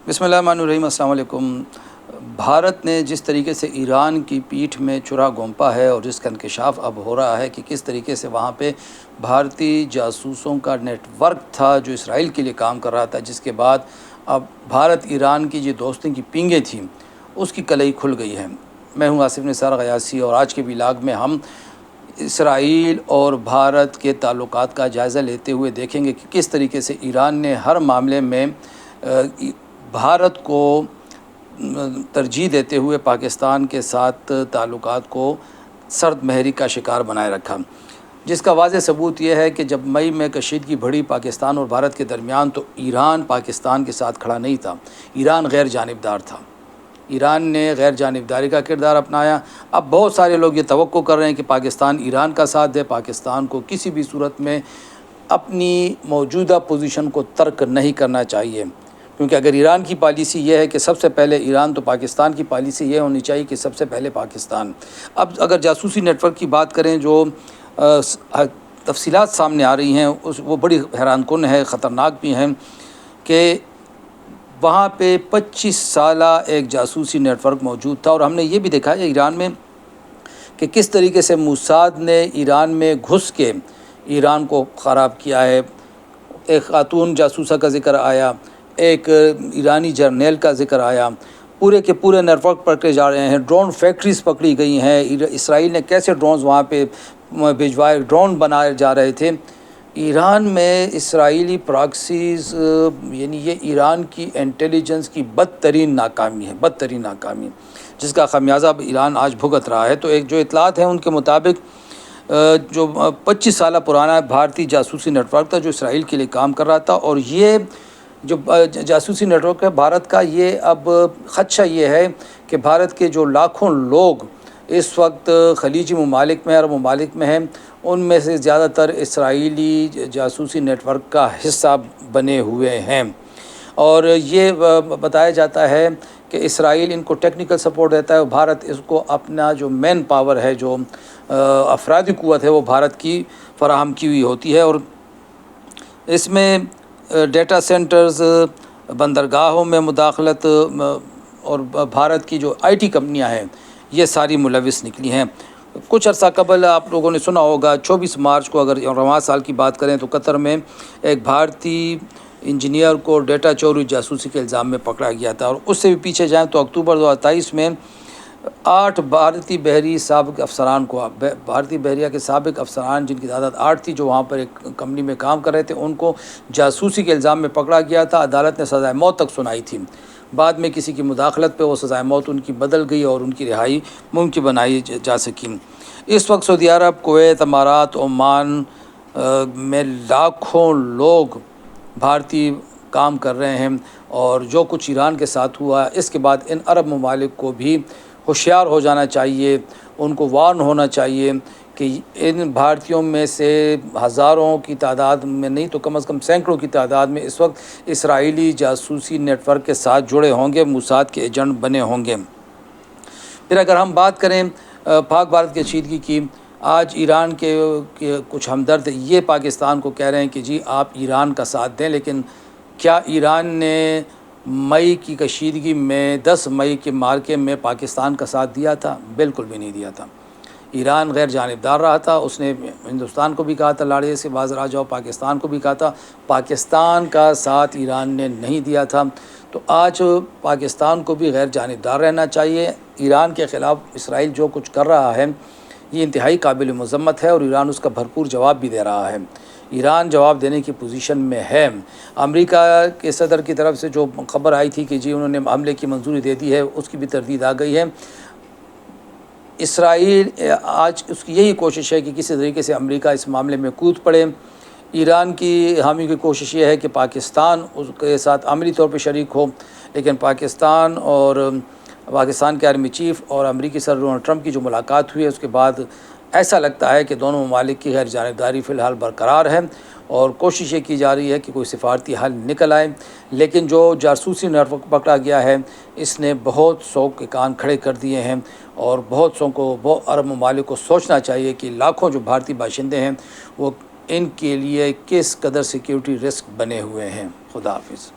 بسم اللہ الرحمن الرحیم۔ السلام علیکم۔ بھارت نے جس طریقے سے ایران کی پیٹھ میں چھرا گھونپا ہے اور جس کا انکشاف اب ہو رہا ہے کہ کس طریقے سے وہاں پہ بھارتی جاسوسوں کا نیٹ ورک تھا جو اسرائیل کے لیے کام کر رہا تھا، جس کے بعد اب بھارت ایران کی جو دوستی کی پینگیں تھیں اس کی کلئی کھل گئی ہے۔ میں ہوں آصف نثار غیاثی، اور آج کے ولاگ میں ہم اسرائیل اور بھارت کے تعلقات کا جائزہ لیتے ہوئے دیکھیں گے کہ کس طریقے سے ایران نے ہر معاملے میں بھارت کو ترجیح دیتے ہوئے پاکستان کے ساتھ تعلقات کو سرد مہری کا شکار بنائے رکھا، جس کا واضح ثبوت یہ ہے کہ جب مئی میں کشیدگی بڑھی پاکستان اور بھارت کے درمیان تو ایران پاکستان کے ساتھ کھڑا نہیں تھا، ایران غیر جانبدار تھا۔ ایران نے غیر جانبداری کا کردار اپنایا۔ اب بہت سارے لوگ یہ توقع کر رہے ہیں کہ پاکستان ایران کا ساتھ دے، پاکستان کو کسی بھی صورت میں اپنی موجودہ پوزیشن کو ترک نہیں کرنا چاہیے، کیونکہ اگر ایران کی پالیسی یہ ہے کہ سب سے پہلے ایران، تو پاکستان کی پالیسی یہ ہونی چاہیے کہ سب سے پہلے پاکستان۔ اب اگر جاسوسی نیٹ ورک کی بات کریں، جو تفصیلات سامنے آ رہی ہیں وہ بڑی حیران کن ہے، خطرناک بھی ہیں، کہ وہاں پہ 25 سالہ ایک جاسوسی نیٹ ورک موجود تھا، اور ہم نے یہ بھی دیکھا ہے ایران میں کہ کس طریقے سے موساد نے ایران میں گھس کے ایران کو خراب کیا ہے۔ ایک خاتون جاسوسہ کا ذکر آیا، ایک ایرانی جرنیل کا ذکر آیا، پورے کے پورے نیٹ ورک پکڑے جا رہے ہیں، ڈرون فیکٹریز پکڑی گئی ہیں، اسرائیل نے کیسے ڈرونز وہاں پہ بھجوائے، ڈرون بنائے جا رہے تھے۔ ایران میں اسرائیلی پراکسیز، یعنی یہ ایران کی انٹیلیجنس کی بدترین ناکامی، جس کا خمیازہ ایران آج بھگت رہا ہے۔ تو ایک جو اطلاعات ہیں ان کے مطابق جو 25 سالہ پرانا بھارتی جاسوسی نیٹ ورک تھا جو اسرائیل کے لیے کام کر رہا تھا، اور یہ جو جاسوسی نیٹ ورک ہے بھارت کا، یہ اب خدشہ یہ ہے کہ بھارت کے جو لاکھوں لوگ اس وقت خلیجی ممالک میں، عرب ممالک میں ہیں، ان میں سے زیادہ تر اسرائیلی جاسوسی نیٹ ورک کا حصہ بنے ہوئے ہیں، اور یہ بتایا جاتا ہے کہ اسرائیل ان کو ٹیکنیکل سپورٹ دیتا ہے، اور بھارت اس کو اپنا جو مین پاور ہے، جو افرادی قوت ہے، وہ بھارت کی فراہم کی ہوئی ہوتی ہے، اور اس میں ڈیٹا سینٹرز، بندرگاہوں میں مداخلت، اور بھارت کی جو آئی ٹی کمپنیاں ہیں یہ ساری ملوث نکلی ہیں۔ کچھ عرصہ قبل آپ لوگوں نے سنا ہوگا، 24 مارچ کو اگر رواں سال کی بات کریں تو قطر میں ایک بھارتی انجینئر کو ڈیٹا چوری جاسوسی کے الزام میں پکڑا گیا تھا، اور اس سے بھی پیچھے جائیں تو اکتوبر 2023 میں 8 بھارتی بحری سابق افسران کو، بھارتی بحریہ کے سابق افسران جن کی تعداد 8 تھی، جو وہاں پر ایک کمپنی میں کام کر رہے تھے، ان کو جاسوسی کے الزام میں پکڑا گیا تھا۔ عدالت نے سزائے موت تک سنائی تھی، بعد میں کسی کی مداخلت پہ وہ سزائے موت ان کی بدل گئی اور ان کی رہائی ممکن بنائی جا سکی۔ اس وقت سعودی عرب، کویت، امارات، عمان میں لاکھوں لوگ بھارتی کام کر رہے ہیں، اور جو کچھ ایران کے ساتھ ہوا، اس کے بعد ان عرب ممالک کو بھی ہوشیار ہو جانا چاہیے، ان کو وارن ہونا چاہیے کہ ان بھارتیوں میں سے ہزاروں کی تعداد میں نہیں تو کم از کم سینکڑوں کی تعداد میں اس وقت اسرائیلی جاسوسی نیٹ ورک کے ساتھ جڑے ہوں گے، موساد کے ایجنٹ بنے ہوں گے۔ پھر اگر ہم بات کریں پاک بھارت کی کشیدگی کی، آج ایران کے کچھ ہمدرد یہ پاکستان کو کہہ رہے ہیں کہ جی آپ ایران کا ساتھ دیں، لیکن کیا ایران نے مئی کی کشیدگی میں، 10 مئی کے معرکے میں پاکستان کا ساتھ دیا تھا؟ بالکل بھی نہیں دیا تھا۔ ایران غیر جانبدار رہا تھا، اس نے ہندوستان کو بھی کہا تھا لاڑے سے باز آ جاؤ، پاکستان کو بھی کہا تھا، پاکستان کا ساتھ ایران نے نہیں دیا تھا۔ تو آج پاکستان کو بھی غیر جانبدار رہنا چاہیے۔ ایران کے خلاف اسرائیل جو کچھ کر رہا ہے یہ انتہائی قابل مذمت ہے، اور ایران اس کا بھرپور جواب بھی دے رہا ہے۔ ایران جواب دینے کی پوزیشن میں ہے۔ امریکہ کے صدر کی طرف سے جو خبر آئی تھی کہ جی انہوں نے حملے کی منظوری دے دی ہے، اس کی بھی تردید آ گئی ہے۔ اسرائیل آج اس کی یہی کوشش ہے کہ کسی طریقے سے امریکہ اس معاملے میں کود پڑے۔ ایران کی حامی کی کوشش یہ ہے کہ پاکستان اس کے ساتھ عملی طور پہ شریک ہو، لیکن پاکستان کے آرمی چیف اور امریکی صدر ڈونلڈ ٹرمپ کی جو ملاقات ہوئی ہے اس کے بعد ایسا لگتا ہے کہ دونوں ممالک کی غیر جانبداری فی الحال برقرار ہے، اور کوشش یہ کی جا رہی ہے کہ کوئی سفارتی حل نکل آئے۔ لیکن جو جاسوسی نیٹ ورک پکڑا گیا ہے اس نے بہت سو کے کان کھڑے کر دیے ہیں، اور بہت سو کو، بہت عرب ممالک کو سوچنا چاہیے کہ لاکھوں جو بھارتی باشندے ہیں وہ ان کے لیے کس قدر سیکیورٹی رسک بنے ہوئے ہیں۔ خدا حافظ۔